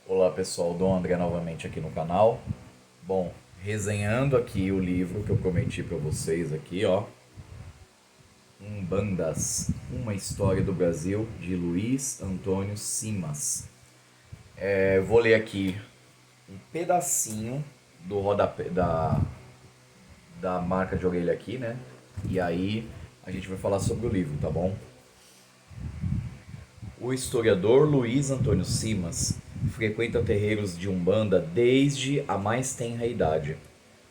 Olá pessoal, Dom André novamente aqui no canal. Bom, resenhando aqui o livro que eu prometi para vocês aqui, ó. Umbandas, uma história do Brasil, de Luiz Antônio Simas. Vou ler aqui um pedacinho do rodapé da marca de orelha aqui, né? E aí a gente vai falar sobre o livro, tá bom? O historiador Luiz Antônio Simas frequenta terreiros de Umbanda desde a mais tenra idade.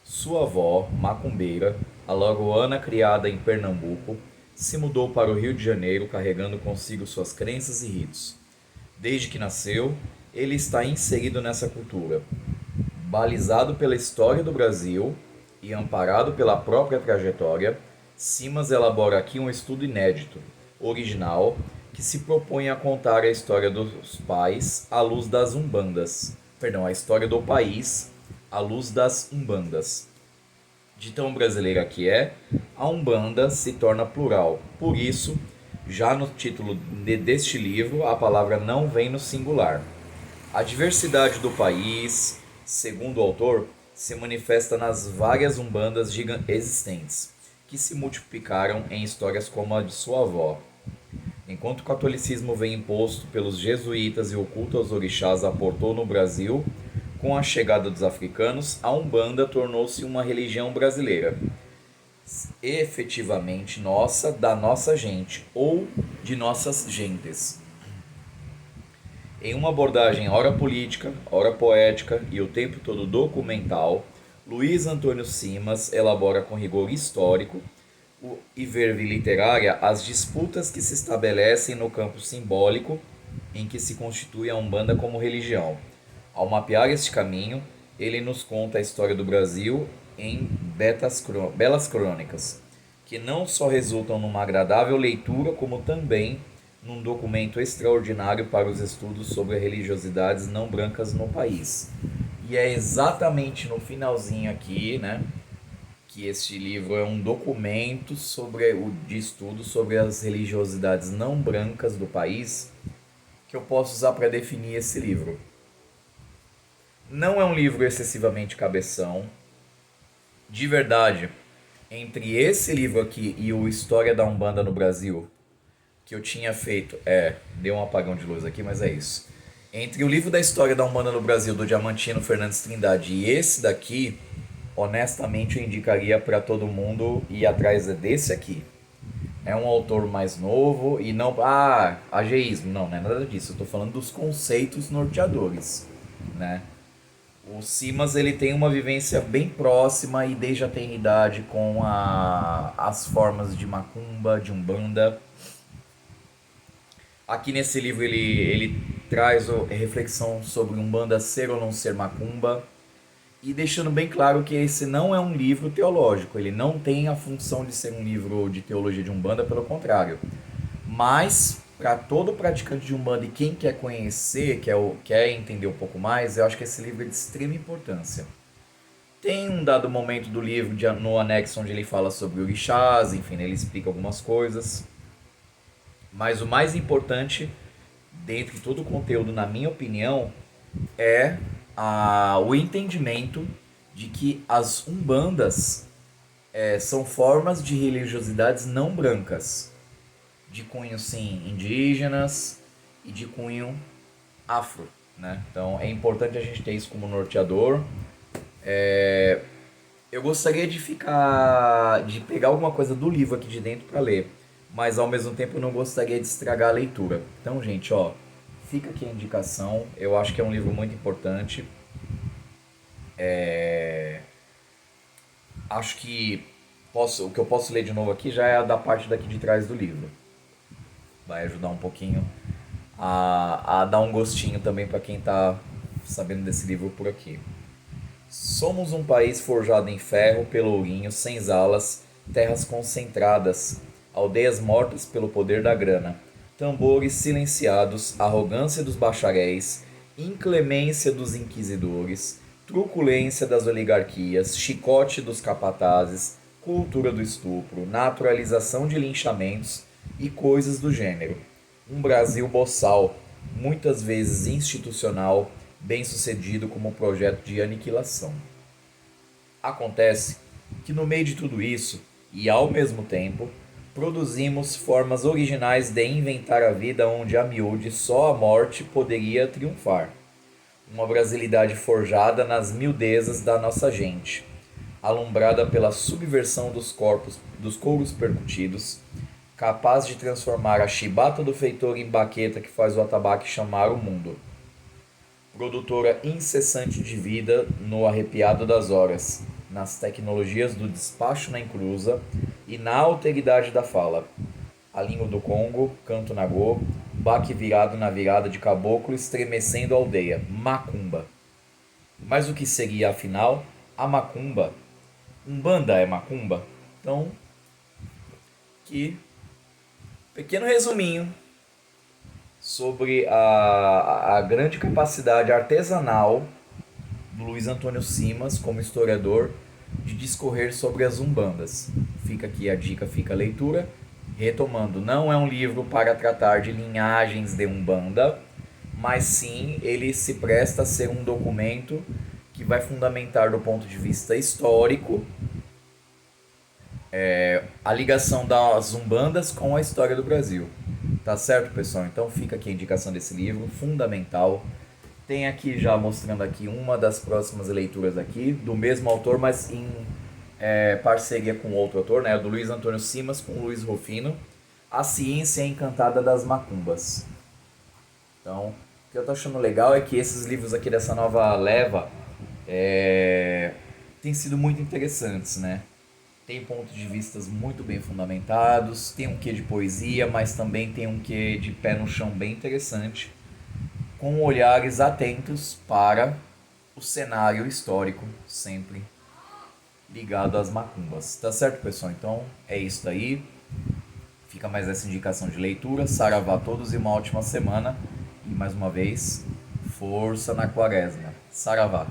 Sua avó, macumbeira, alagoana criada em Pernambuco, se mudou para o Rio de Janeiro carregando consigo suas crenças e ritos. Desde que nasceu, ele está inserido nessa cultura. Balizado pela história do Brasil e amparado pela própria trajetória, Simas elabora aqui um estudo inédito, original, que se propõe a contar a história dos pais à luz das umbandas. Perdão, a história do país à luz das umbandas. De tão brasileira que é, a umbanda se torna plural. Por isso, já no título deste livro, a palavra não vem no singular. A diversidade do país, segundo o autor, se manifesta nas várias umbandas existentes, que se multiplicaram em histórias como a de sua avó. Enquanto o catolicismo vem imposto pelos jesuítas e o culto aos orixás aportou no Brasil, com a chegada dos africanos, a Umbanda tornou-se uma religião brasileira, efetivamente nossa, da nossa gente, ou de nossas gentes. Em uma abordagem ora política, ora poética e o tempo todo documental, Luiz Antônio Simas elabora com rigor histórico e verve literária as disputas que se estabelecem no campo simbólico em que se constitui a Umbanda como religião. Ao mapear este caminho, ele nos conta a história do Brasil em belas crônicas, que não só resultam numa agradável leitura, como também num documento extraordinário para os estudos sobre religiosidades não brancas no país. E é exatamente no finalzinho aqui, né, que este livro é um documento de estudo sobre as religiosidades não brancas do país, que eu posso usar para definir esse livro. Não é um livro excessivamente cabeção. De verdade, entre esse livro aqui e o História da Umbanda no Brasil, que eu tinha feito. Deu um apagão de luz aqui, mas é isso. Entre o livro da História da Umbanda no Brasil, do Diamantino Fernandes Trindade, e esse daqui, honestamente eu indicaria para todo mundo ir atrás desse aqui. É um autor mais novo e não. Ageísmo. Não, não é nada disso. Eu tô falando dos conceitos norteadores, né? O Simas ele tem uma vivência bem próxima e desde a tenridade com as formas de macumba, de umbanda. Aqui nesse livro ele traz reflexão sobre umbanda ser ou não ser macumba e deixando bem claro que esse não é um livro teológico, ele não tem a função de ser um livro de teologia de umbanda, pelo contrário. Mas para todo praticante de umbanda e quem quer conhecer, quer entender um pouco mais, eu acho que esse livro é de extrema importância. Tem um dado momento do livro no anexo onde ele fala sobre orixás, enfim, ele explica algumas coisas. Mas o mais importante, dentro de todo o conteúdo, na minha opinião, é o entendimento de que as umbandas são formas de religiosidades não brancas, de cunho sim indígenas e de cunho afro, né? Então é importante a gente ter isso como norteador. Eu gostaria de pegar alguma coisa do livro aqui de dentro para ler, mas ao mesmo tempo eu não gostaria de estragar a leitura. Então, gente, ó, fica aqui a indicação. Eu acho que é um livro muito importante. Acho que o que eu posso ler de novo aqui já é da parte daqui de trás do livro. Vai ajudar um pouquinho a dar um gostinho também para quem está sabendo desse livro por aqui. Somos um país forjado em ferro, pelourinho, senzalas, terras concentradas, aldeias mortas pelo poder da grana, tambores silenciados, arrogância dos bacharéis, inclemência dos inquisidores, truculência das oligarquias, chicote dos capatazes, cultura do estupro, naturalização de linchamentos e coisas do gênero. Um Brasil boçal, muitas vezes institucional, bem-sucedido como projeto de aniquilação. Acontece que no meio de tudo isso, e ao mesmo tempo, produzimos formas originais de inventar a vida onde a miúde só a morte poderia triunfar. Uma brasilidade forjada nas miudezas da nossa gente, alumbrada pela subversão dos couros percutidos, capaz de transformar a chibata do feitor em baqueta que faz o atabaque chamar o mundo. Produtora incessante de vida no arrepiado das horas, nas tecnologias do despacho na encruza e na alteridade da fala. A língua do Congo, canto nagô, baque virado na virada de caboclo estremecendo a aldeia, macumba. Mas o que seria afinal a macumba? Umbanda é macumba? Então, que pequeno resuminho sobre a grande capacidade artesanal do Luiz Antônio Simas, como historiador, de discorrer sobre as umbandas. Fica aqui a dica, fica a leitura. Retomando, não é um livro para tratar de linhagens de umbanda, mas sim ele se presta a ser um documento que vai fundamentar do ponto de vista histórico a ligação das umbandas com a história do Brasil. Tá certo, pessoal? Então fica aqui a indicação desse livro, fundamental. Tem aqui já mostrando aqui uma das próximas leituras aqui, do mesmo autor, mas em parceria com outro autor, né? Do Luiz Antônio Simas com o Luiz Rufino, A Ciência Encantada das Macumbas. Então, o que eu tô achando legal é que esses livros aqui dessa nova leva têm sido muito interessantes, né? Tem pontos de vistas muito bem fundamentados, tem um quê de poesia, mas também tem um quê de pé no chão bem interessante, com olhares atentos para o cenário histórico, sempre ligado às macumbas. Tá certo, pessoal? Então é isso daí. Fica mais essa indicação de leitura. Saravá a todos e uma ótima semana. E mais uma vez, força na quaresma. Saravá!